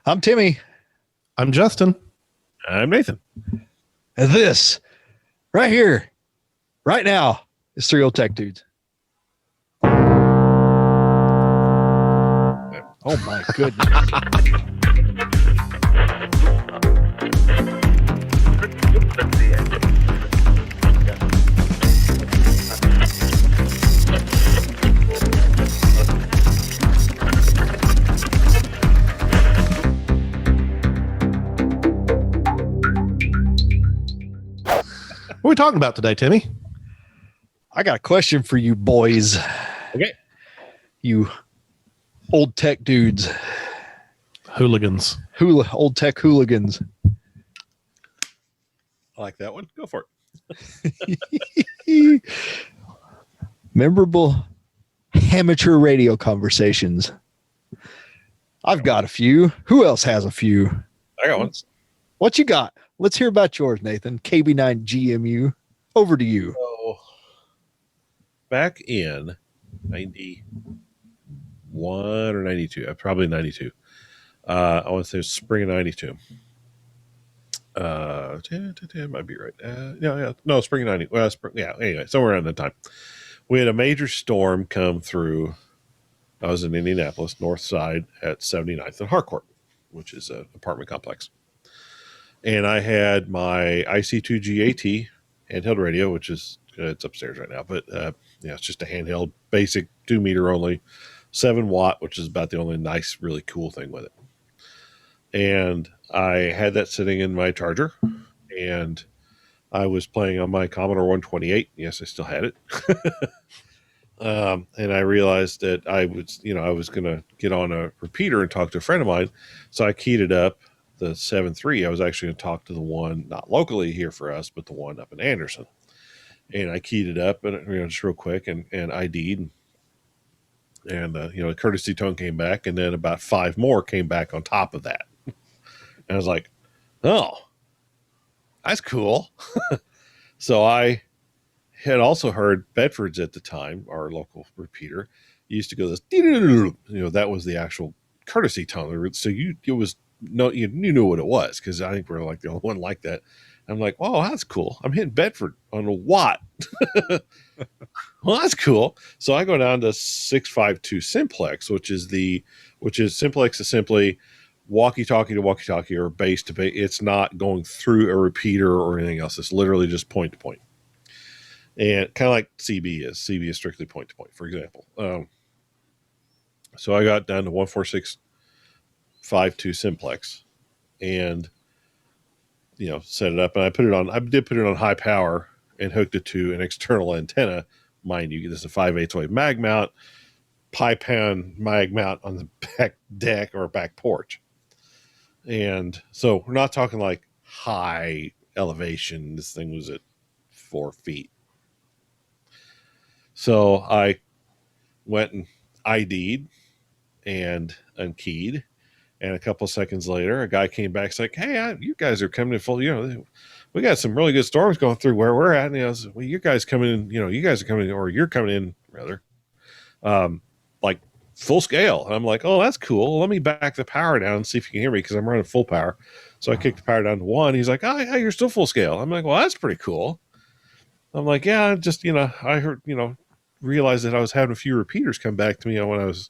I'm Timmy. I'm Justin. I'm Nathan. And this right here, right now, is Three Old Tech Dudes. Oh my goodness. What are we talking about today, Timmy? I got a question for you boys. Okay. You old tech dudes. Hooligans. Old tech hooligans. I like that one. Go for it. Memorable amateur radio conversations. I've got a few. Who else has a few? I got one. What you got? Let's hear about yours, Nathan. KB9GMU. Over to you. So, back in 91 or 92, probably 92. I want to say spring of 92. Might be right. No, spring of 90. Well, anyway, somewhere around that time. We had a major storm come through. I was in Indianapolis, north side at 79th and Harcourt, which is an apartment complex. And I had my IC2GAT handheld radio, which is it's upstairs right now, but it's just a handheld, basic 2 meter only, 7 watt, which is about the only nice, really cool thing with it. And I had that sitting in my charger, and I was playing on my Commodore 128. Yes, I still had it. And I realized that I was going to get on a repeater and talk to a friend of mine. So I keyed it up, the 7.3. I was actually going to talk to the one, not locally here for us, but the one up in Anderson. And I keyed it up and just real quick and ID'd. And a courtesy tone came back, and then about 5 more came back on top of that. And I was like, oh, that's cool. So I had also heard Bedford's at the time, our local repeater, used to go this, that was the actual courtesy tone. So you knew what it was, because I think we're like the only one like that. I'm like, oh, that's cool. I'm hitting Bedford on a watt. Well, that's cool. So I go down to 652 simplex, which is simplex is simply walkie-talkie to walkie-talkie or base to base. It's not going through a repeater or anything else. It's literally just point to point. And kind of like CB is. CB is strictly point to point, for example. So I got down to 146.52 simplex and, set it up. And I did put it on high power and hooked it to an external antenna. Mind you, this is a 5/8 wave mag mount, pi pound mag mount on the back deck or back porch. And so we're not talking like high elevation. This thing was at 4 feet. So I went and ID'd and unkeyed. And a couple of seconds later, a guy came back. It's like, hey, you guys are coming in full. We got some really good storms going through where we're at. And I was, well, you guys coming in, you guys are coming in, or you're coming in rather, like full scale. And I'm like, oh, that's cool. Let me back the power down and see if you can hear me, because I'm running full power. So I kicked the power down to 1. He's like, oh, yeah, you're still full scale. I'm like, well, that's pretty cool. I'm like, yeah, just, I heard, realized that I was having a few repeaters come back to me when I was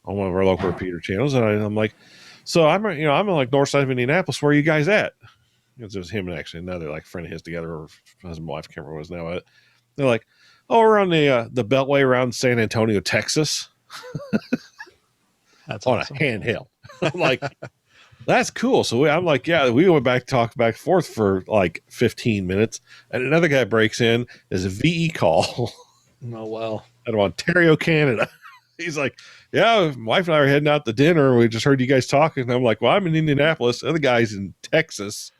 on one of our local repeater channels. And I'm like, so I'm in like north side of Indianapolis. Where are you guys at? It was him and actually another like friend of his together, or husband and wife, I can't remember what it was now. They're like, oh, we're on the beltway around San Antonio, Texas. That's on awesome. a handheld. I'm like, that's cool. So I'm like, yeah, we went back, talked back and forth for like 15 minutes. And another guy breaks in. There's a VE call. Oh, well. Out of Ontario, Canada. He's like, yeah, my wife and I are heading out to dinner. We just heard you guys talking. And I'm like, well, I'm in Indianapolis. The other guy's in Texas.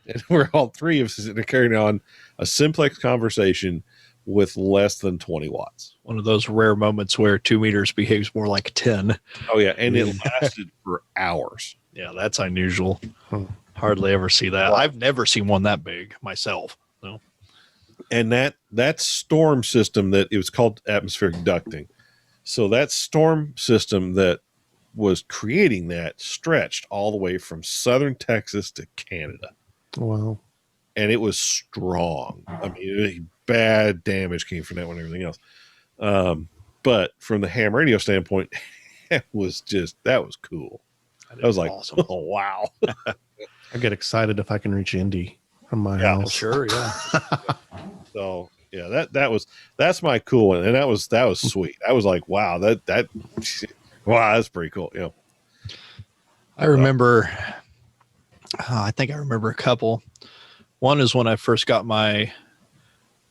And we're all three of us carrying on a simplex conversation with less than 20 watts. One of those rare moments where 2 meters behaves more like 10. Oh, yeah. And it lasted for hours. Yeah, that's unusual. Hardly ever see that. I've never seen one that big myself. So. And that storm system, that it was called atmospheric ducting. So that storm system that was creating that stretched all the way from southern Texas to Canada. Wow. And it was strong. I mean, bad damage came from that one and everything else. But from the ham radio standpoint, that was cool. I was like, awesome. oh, wow. I get excited if I can reach Indy from my Yeah, house. Sure, yeah. So yeah, that's my cool one. And that was sweet. I was like, wow, wow, that's pretty cool. Yeah. I remember, I think I remember a couple. One is when I first got my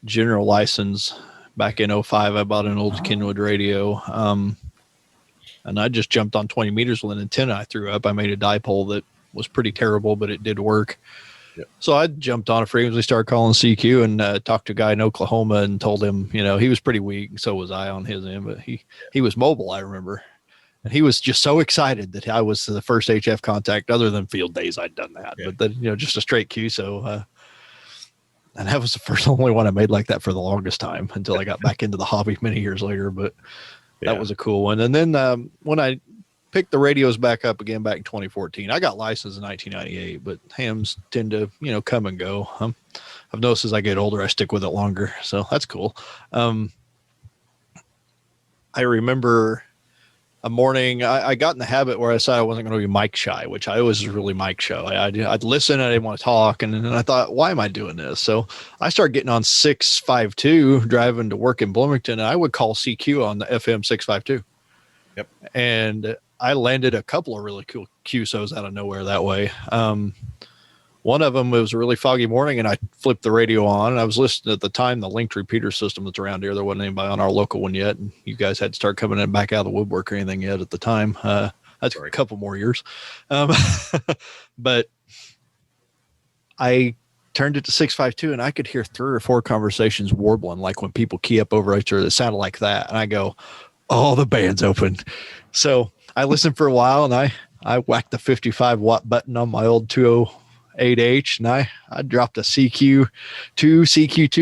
general license back in 2005. I bought an old Kenwood radio. And I just jumped on 20 meters with an antenna I threw up. I made a dipole that was pretty terrible, but it did work. Yep. So I jumped on a frequency, started calling CQ, and talked to a guy in Oklahoma and told him, he was pretty weak. So was I on his end, but he was mobile, I remember. And he was just so excited that I was the first HF contact other than field days. I'd done that, Yeah. but then, just a straight Q. So, and that was the only one I made like that for the longest time until I got back into the hobby many years later. But that was a cool one. And then when I picked the radios back up again back in 2014, I got licensed in 1998, but hams tend to, come and go. I've noticed as I get older, I stick with it longer. So that's cool. I remember a morning, I got in the habit where I said I wasn't going to be mic shy, which I was really mic shy. I'd listen, I didn't want to talk. And then I thought, why am I doing this? So I started getting on 652, driving to work in Bloomington, and I would call CQ on the FM 652. Yep. And I landed a couple of really cool QSOs out of nowhere that way. One of them, it was a really foggy morning, and I flipped the radio on, and I was listening at the time, the linked repeater system that's around here. There wasn't anybody on our local one yet, and you guys had to start coming in back out of the woodwork or anything yet at the time. That's a couple more years. But I turned it to 652, and I could hear 3 or 4 conversations warbling, like when people key up over each other. It sounded like that. And I go, oh, the band's open. So I listened for a while, and I whacked the 55-watt button on my old 208H, and I dropped a CQ2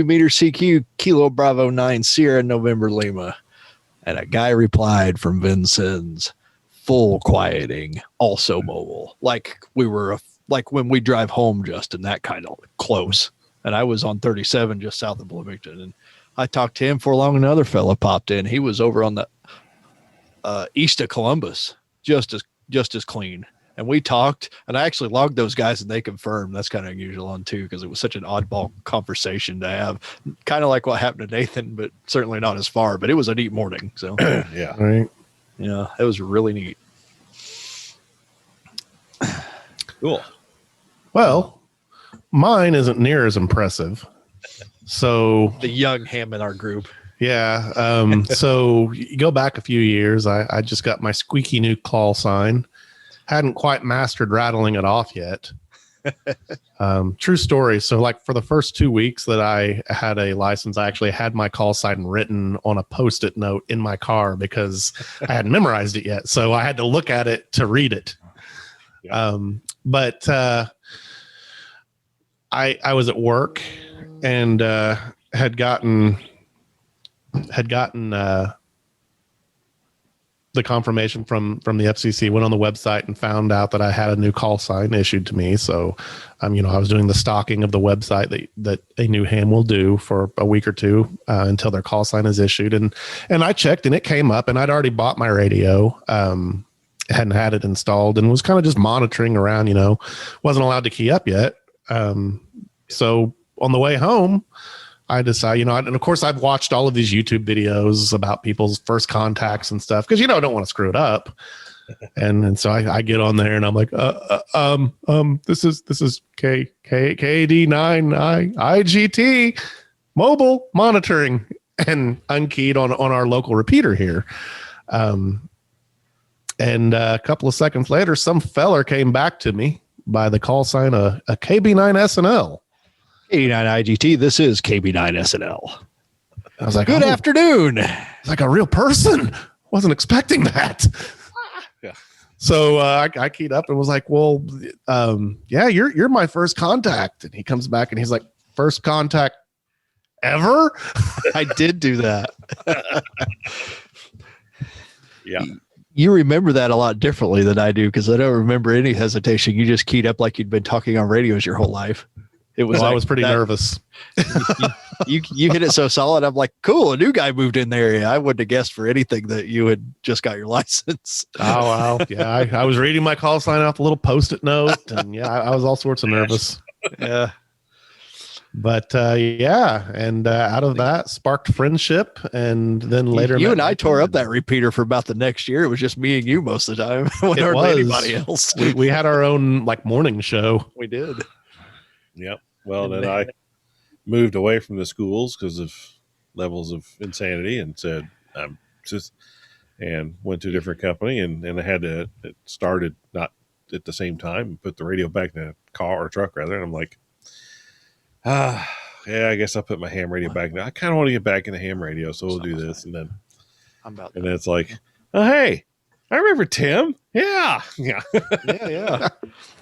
meter CQ Kilo Bravo 9 Sierra November Lima. And a guy replied from Vincennes, full quieting, also mobile. Like we were, like when we drive home, Justin, that kind of close. And I was on 37 just south of Bloomington. And I talked to him for long. Another fella popped in. He was over on the east of Columbus, just as clean. And we talked, and I actually logged those guys, and they confirmed. That's kind of unusual on too, because it was such an oddball conversation to have, kind of like what happened to Nathan, but certainly not as far. But it was a neat morning. So Yeah. Right. yeah, it was really neat. Cool. Well, mine isn't near as impressive. So The young ham in our group. yeah. So you go back a few years. I just got my squeaky new call sign. Hadn't quite mastered rattling it off yet. True story. So like for the first 2 weeks that I had a license, I actually had my call sign written on a Post-it note in my car because I hadn't memorized it yet. So I had to look at it to read it. Yeah. But I was at work and had gotten the confirmation from the FCC, went on the website and found out that I had a new call sign issued to me. So, I was doing the stalking of the website that a new ham will do for a week or two until their call sign is issued. And I checked and it came up, and I'd already bought my radio. Hadn't had it installed and was kind of just monitoring around, wasn't allowed to key up yet. So on the way home, I decided, and of course I've watched all of these YouTube videos about people's first contacts and stuff, because, I don't want to screw it up. And so I get on there and I'm like, this is KD9 IGT mobile monitoring, and unkeyed on our local repeater here. And a couple of seconds later, some feller came back to me by the call sign, a KB9 SNL. KD9 IGT, this is KB9 SNL. I was like, Good afternoon. It's like a real person. Wasn't expecting that. Yeah. So I keyed up and was like, well, yeah, you're my first contact. And he comes back and he's like, first contact ever? I did do that. Yeah. You remember that a lot differently than I do because I don't remember any hesitation. You just keyed up like you'd been talking on radios your whole life. It was. Well, I was pretty nervous. You hit it so solid. I'm like, cool. A new guy moved in there. I wouldn't have guessed for anything that you had just got your license. Oh, wow. Yeah, I was reading my call sign off the little Post-it note, and yeah, I was all sorts of nervous. Yeah. But yeah, and out of that sparked friendship, and then later you and I tore up that repeater for about the next year. It was just me and you most of the time. It was anybody else. we had our own like morning show. We did. Yep. Well, then I moved away from the schools because of levels of insanity, and said I'm just and went to a different company, and I had to it started not at the same time and put the radio back in the car or truck rather, and I'm like, yeah, I guess I'll put my ham radio back now. I kind of want to get back in the ham radio, so we'll do this, and then it's like, oh hey, I remember Tim. Yeah. Yeah.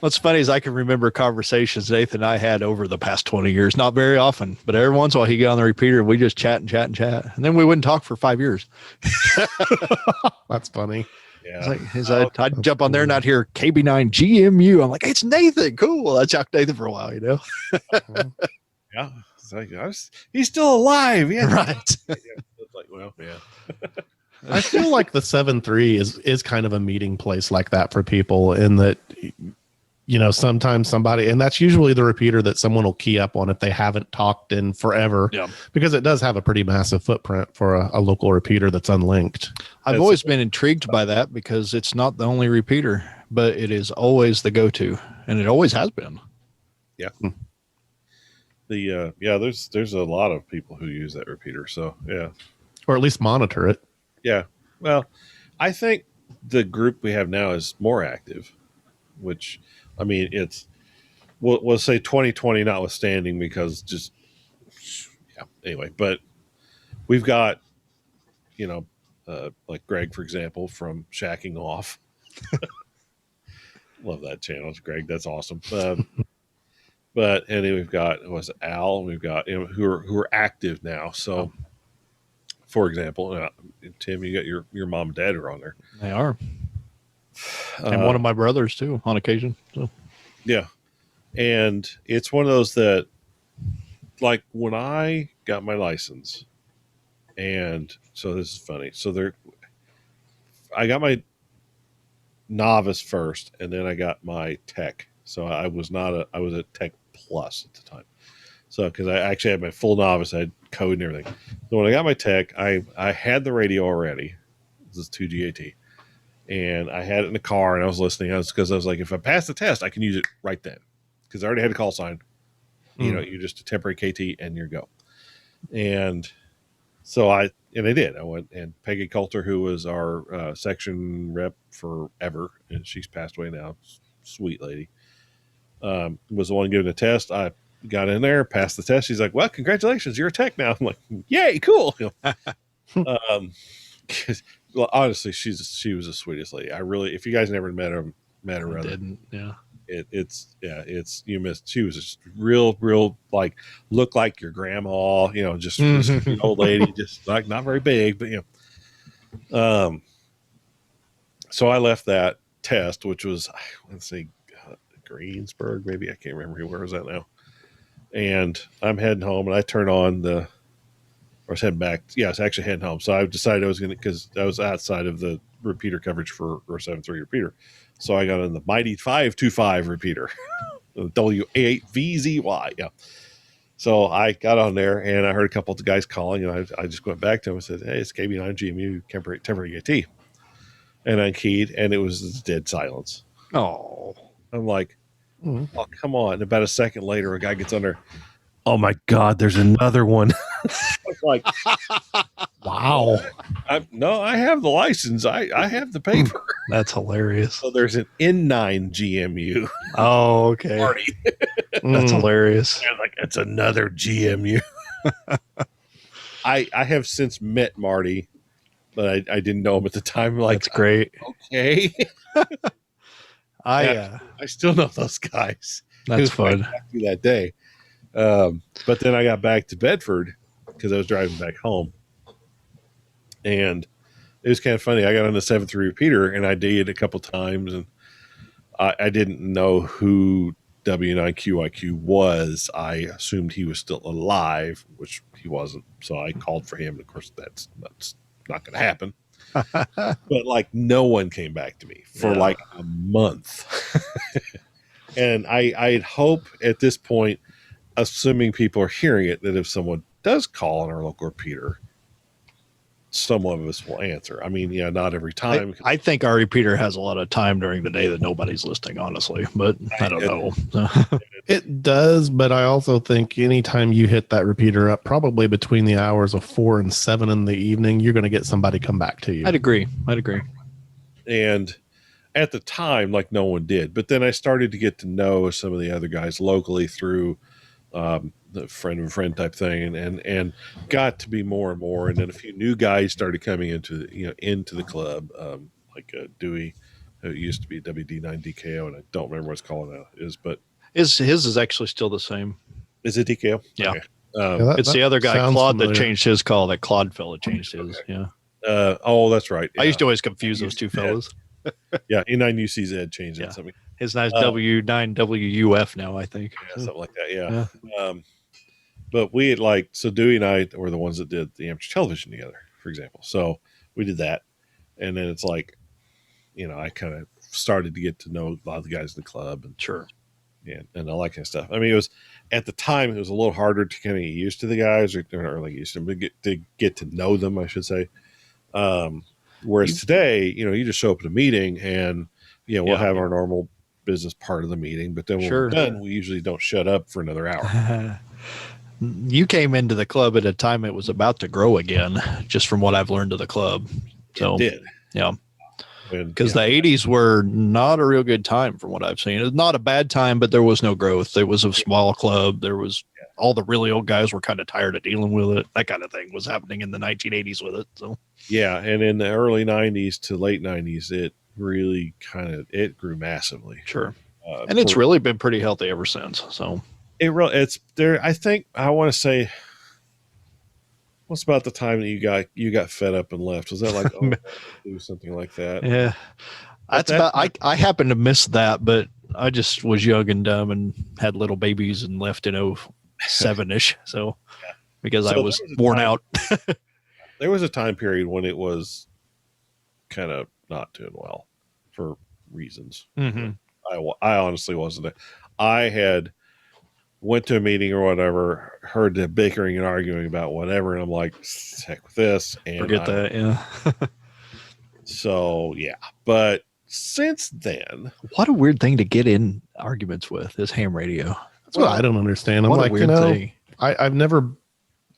What's funny is I can remember conversations Nathan and I had over the past 20 years. Not very often, but every once in a while he'd get on the repeater and we just chat. And then we wouldn't talk for 5 years. That's funny. Yeah. I'd jump on there and I'd hear KB9 GMU. I'm like, hey, it's Nathan. Cool. I talked to Nathan for a while, you know? Yeah. It's like, he's still alive. Yeah. Right. It's like, well, yeah. I feel like the 7.3 is kind of a meeting place like that for people, in that, you know, sometimes somebody, and that's usually the repeater that someone will key up on if they haven't talked in forever, because it does have a pretty massive footprint for a local repeater that's unlinked. I've always been intrigued by that because it's not the only repeater, but it is always the go-to, and it always has been. Yeah. There's a lot of people who use that repeater, so yeah. Or at least monitor it. Yeah. Well, I think the group we have now is more active, which, I mean, it's, we'll say 2020 notwithstanding, because just, yeah, anyway, but we've got, you know, like Greg, for example, from Shacking Off. Love that channel. It's Greg. That's awesome. But, and then we've got, Al, we've got, you know, who are active now. So, for example, Tim, you got your mom and dad who are on there. They are. And one of my brothers too, on occasion. So. Yeah. And it's one of those that, like, when I got my license, and so this is funny. So I got my novice first, and then I got my tech. So I was a tech plus at the time. So, because I actually had my full novice, I had code and everything. So when I got my tech, I had the radio already. This is 2GAT. And I had it in the car, and I was listening. Because I was like, if I pass the test, I can use it right then. Because I already had a call sign. You know, you're just a temporary KT, and you go. And so I did. I went, and Peggy Coulter, who was our section rep forever, and she's passed away now, sweet lady, was the one giving the test. I got in there, passed the test. She's like, well, congratulations, you're a tech now. I'm like, yay, cool. Well, honestly, she was the sweetest lady. I really, if you guys never met her rather, didn't, yeah. It's you missed. She was just real like, looked like your grandma, you know, just an old lady, just like not very big, but you know. So I left that test, which was, let's see, Greensburg, maybe, I can't remember where was that now. And I'm heading home, and I turn on I was heading back. Yeah, I was actually heading home. So I decided I was going to, because I was outside of the repeater coverage for our 7.3 repeater. So I got on the mighty 525 repeater, W8VZY. Yeah. So I got on there, and I heard a couple of the guys calling, and I just went back to them and said, hey, it's KB9 GMU temporary AT. And I keyed, and it was dead silence. Oh. I'm like, oh, come on. And about a second later, a guy gets on there. Oh my God, there's another one. Like, wow. I have the license. I have the paper. That's hilarious. So there's an N9 GMU. Oh, okay. Party. That's hilarious. They're like, it's another GMU. I have since met Marty, but I didn't know him at the time. Like, that's great. Okay. I still know those guys. That's fun. That day. But then I got back to Bedford because I was driving back home, and it was kind of funny. I got on the 7.3 repeater and I did a couple times, and I didn't know who W9QIQ was. I assumed he was still alive, which he wasn't. So I called for him. And of course, that's not going to happen. But like, no one came back to me for like a month. And I'd hope at this point, assuming people are hearing it, that if someone does call on our local repeater, some of us will answer. I mean, yeah, not every time. I think our repeater has a lot of time during the day that nobody's listening, honestly, but I don't know. It does, but I also think anytime you hit that repeater up, probably between the hours of 4 and 7 in the evening, you're going to get somebody come back to you. I'd agree. And at the time, like, no one did. But then I started to get to know some of the other guys locally through the friend of a friend type thing, and got to be more and more. And then a few new guys started coming into the club, like Dewey, who used to be WD9DKO, and I don't remember what it's called now is, but His is actually still the same. is it DKO? Yeah. Okay. It's the other guy, sounds Claude, familiar. that changed his call. That Claude fella changed his. Okay. Yeah. Oh, that's right. I used to always confuse those two fellas. Yeah, E9UCZ changed it. Yeah. Something. His nice W9WUF now, I think. Yeah, something like that. Yeah. But we had so Dewey and I were the ones that did the amateur television together, for example. So we did that. And then it's like, I kind of started to get to know a lot of the guys in the club and Sure. and all that kind of stuff. I mean, it was at the time, it was a little harder to kind of get used to the guys or like used to them, but get to know them, I should say. Whereas today, you just show up at a meeting and, we'll have our normal business part of the meeting, but then when we're done, we usually don't shut up for another hour. You came into the club at a time it was about to grow again, just from what I've learned of the club. So, it did. Yeah. Because the 80s were not a real good time from what I've seen. It's not a bad time, but there was no growth. It was a small club. There was all the really old guys were kind of tired of dealing with it. That kind of thing was happening in the 1980s with it. So yeah, and in the early 90s to late 90s, it really it grew massively. Sure. And it's really been pretty healthy ever since. So it's there. I think I want to say, what's about the time that you got fed up and left? Was that like do something like that? Yeah, that's about. I happened to miss that, but I just was young and dumb and had little babies and left in 07-ish. So because I was worn out. There was a time period when it was kind of not doing well for reasons. Mm-hmm. I honestly wasn't. I had went to a meeting or whatever, heard the bickering and arguing about whatever, and I'm like, heck with this. And Forget that, yeah. So, yeah. But since then... What a weird thing to get in arguments with is ham radio. That's what I don't understand. I'm like, thing. I've never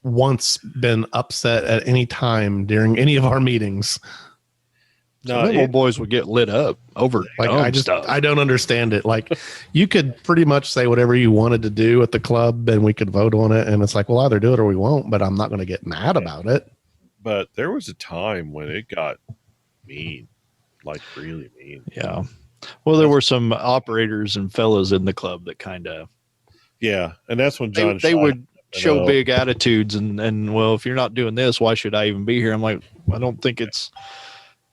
once been upset at any time during any of our meetings. No, old boys would get lit up over stuff. I don't understand it. Like, you could pretty much say whatever you wanted to do at the club and we could vote on it. And it's like, well, either do it or we won't, but I'm not going to get mad about it. But there was a time when it got mean, like really mean. Yeah. Well, there were some operators and fellows in the club that kind of. Yeah. And that's when John they would show big attitudes and, well, if you're not doing this, why should I even be here? I'm like, I don't think it's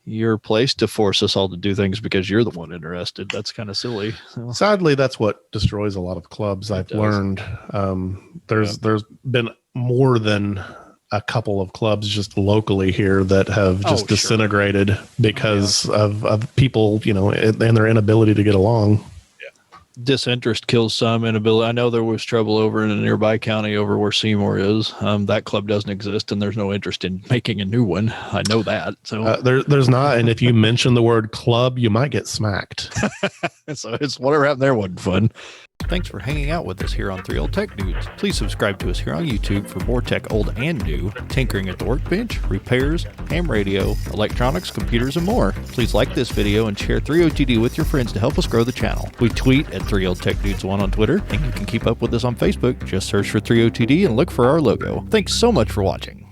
your place to force us all to do things because you're the one interested. That's kind of silly. So. Sadly, that's what destroys a lot of clubs. I've learned. There's been more than a couple of clubs just locally here that have just disintegrated because of people, and their inability to get along. Disinterest kills some inability. I know there was trouble over in a nearby county over where Seymour is. That club doesn't exist and there's no interest in making a new one. I know that. So there's not. And if you mention the word club, you might get smacked. So it's whatever happened there wasn't fun. Thanks for hanging out with us here on 3 Old Tech Dudes. Please subscribe to us here on YouTube for more tech old and new, tinkering at the workbench, repairs, ham radio, electronics, computers, and more. Please like this video and share 3OTD with your friends to help us grow the channel. We tweet at 3 Old Tech Dudes 1 on Twitter, and you can keep up with us on Facebook. Just search for 3OTD and look for our logo. Thanks so much for watching.